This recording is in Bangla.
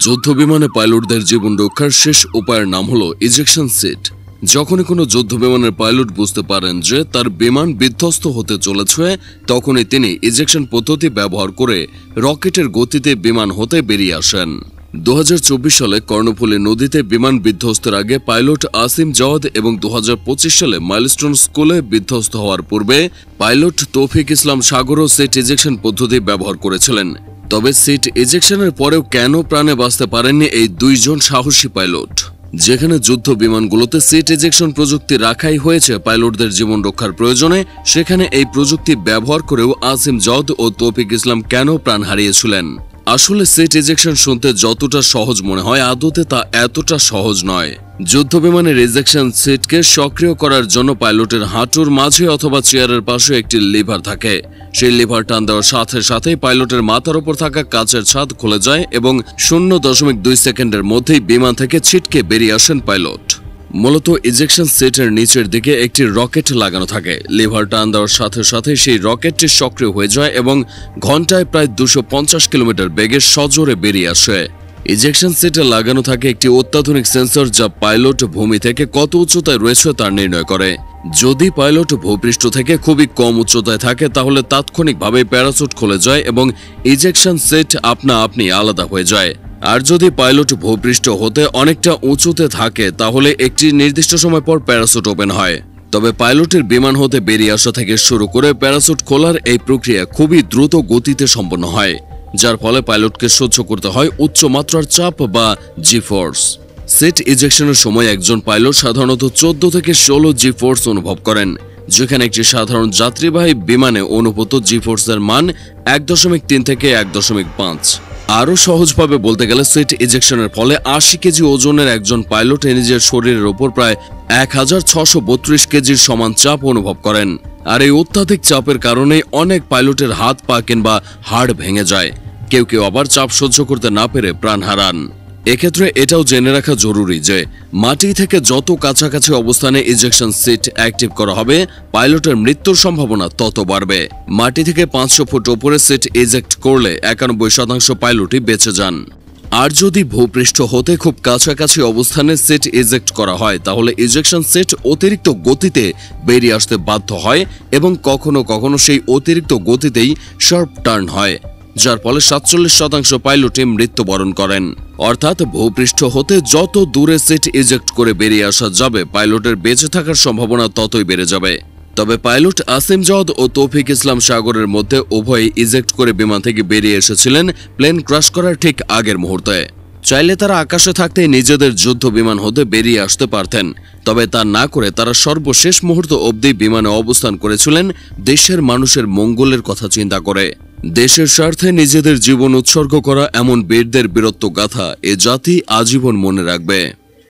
যুদ্ধ বিমানে পাইলটদের জীবন রক্ষার শেষ উপায়ের নাম হলো ইজেকশন সিট। যখনই কোনো যুদ্ধ বিমানের পাইলট বুঝতে পারেন যে তার বিমান বিধ্বস্ত হতে চলেছে, তখনই তিনি ইজেকশন পদ্ধতি ব্যবহার করে রকেটের গতিতে বিমান হতে বেরিয়ে আসেন। 2024 সালে কর্ণফুলী নদীতে বিমান বিধ্বস্তের আগে পাইলট আসিম জাওয়াদ এবং 2025 সালে মাইলস্টোন স্কুলে বিধ্বস্ত হওয়ার পূর্বে পাইলট তৌফিক ইসলাম সাগরও সিট ইজেকশন পদ্ধতি ব্যবহার করেছিলেন। তবে সিট ইজেকশনের পরেও কেন প্রাণে বাঁচতে পারেননি এই দুইজন সাহসী পাইলট? যেখানে যুদ্ধ বিমানগুলোতে সিট ইজেকশন প্রযুক্তি রাখাই হয়েছে পাইলটদের জীবন রক্ষার প্রয়োজনে, সেখানে এই প্রযুক্তি ব্যবহার করেও আসিম জাওয়াদ ও তৌফিক ইসলাম কেন প্রাণ হারিয়েছিলেন? আসলে সিট ইজেকশন শুনতে যতটা সহজ মনে হয়, আদতে তা এতটা সহজ নয়। যুদ্ধ বিমানের ইজেকশন সিটকে সক্রিয় করার জন্য পাইলটের হাঁটুর মাঝে অথবা চেয়ারের পাশে একটি লিভার থাকে। সেই লিভার টান দেওয়ার সাথে সাথেই পাইলটের মাথার উপর থাকা কাচের ছাদ খুলে যায় এবং 0.2 সেকেন্ডের মধ্যেই বিমান থেকে ছিটকে বেরিয়ে আসেন পাইলট। মূলত ইজেকশন সিটের নিচের দিকে একটি রকেট লাগানো থাকে। লিভার টান দেওয়ার সাথে সাথে সেই রকেটটি সক্রিয় হয়ে যায় এবং ঘন্টায় প্রায় 250 কিলোমিটার বেগে সজোরে বেরিয়ে আসে। ইজেকশন সিটে লাগানো থাকে একটি অত্যাধুনিক সেন্সর, যা পাইলট ভূমি থেকে কত উচ্চতায় রয়েছে তা নির্ণয় করে। যদি পাইলট ভূপৃষ্ঠ থেকে খুবই কম উচ্চতায় থাকে তাহলে তাৎক্ষণিকভাবে প্যারাসুট খুলে যায় এবং ইজেকশন সিট আপনা আপনি আলাদা হয়ে যায়। আর যদি পাইলট ভূপৃষ্ঠ হতে অনেকটা উঁচুতে থাকে তাহলে একটি নির্দিষ্ট সময় পর প্যারাসুট ওপেন হয়। তবে পাইলটের বিমান হতে বেরিয়ে আসা থেকে শুরু করে প্যারাসুট খোলার এই প্রক্রিয়া খুবই দ্রুত গতিতে সম্পন্ন হয়, যার ফলে পাইলটকে সহ্য করতে হয় উচ্চ মাত্রার চাপ বা জি ফোর্স। সিট ইজেকশনের সময় একজন পাইলট সাধারণত 14 থেকে 16 জি ফোর্স অনুভব করেন, যেখানে একটি সাধারণ যাত্রীবাহী বিমানে অনুভূত জি ফোর্সের মান 1.3 থেকে 1.5। আরও সহজভাবে বলতে গেলে সিট ইজেকশনের ফলে 80 কেজি ওজনের একজন পাইলট নিজের শরীরের উপর প্রায় 1632 কেজির সমান চাপ অনুভব করেন। আর এই অত্যাধিক চাপের কারণে অনেক পাইলটের হাত পা কিংবা হাড় ভেঙে যায়। কেউ কেউ আবার চাপ সহ্য করতে না পেরে প্রাণ হারান। এক্ষেত্রে এটাও জেনে রাখা জরুরি যে মাটি থেকে যত কাছাকাছি অবস্থানে ইজেকশন সিট অ্যাক্টিভ করা হবে, পাইলটের মৃত্যুর সম্ভাবনা তত বাড়বে। মাটি থেকে 500 ফুট উপরে সিট ইজেক্ট করলে 91% পাইলটই বেঁচে যান। আর যদি ভূপৃষ্ঠ হতে খুব কাছাকাছি অবস্থানে সিট ইজেক্ট করা হয় তাহলে ইজেকশন সিট অতিরিক্ত গতিতে বেরিয়ে আসতে বাধ্য হয় এবং কখনো কখনো সেই অতিরিক্ত গতিতেই শার্প টার্ন হয়, যার ফলে 47% পাইলটই মৃত্যুবরণ করেন। অর্থাৎ ভূপৃষ্ঠ হতে যত দূরে সিট ইজেক্ট করে বেরিয়ে আসা যাবে, পাইলটের বেঁচে থাকার সম্ভাবনা ততই বেড়ে যাবে। তবে পাইলট আসিম জাওয়াদ ও তৌফিক ইসলাম সাগরের মধ্যে উভয়ই ইজেক্ট করে বিমান থেকে বেরিয়ে এসেছিলেন প্লেন ক্র্যাশ করার ঠিক আগের মুহূর্তে। চাইলে তারা আকাশে থাকতেই নিজেদের যুদ্ধ বিমান হতে বেরিয়ে আসতে পারতেন, তবে তা না করে তারা সর্বশেষ মুহূর্ত অবধি বিমানে অবস্থান করেছিলেন দেশের মানুষের মঙ্গলের কথা চিন্তা করে। দেশের স্বার্থে নিজেদের জীবন উৎসর্গ করা এমন বীরদের বীরত্ব গাথা এ জাতি আজীবন মনে রাখবে।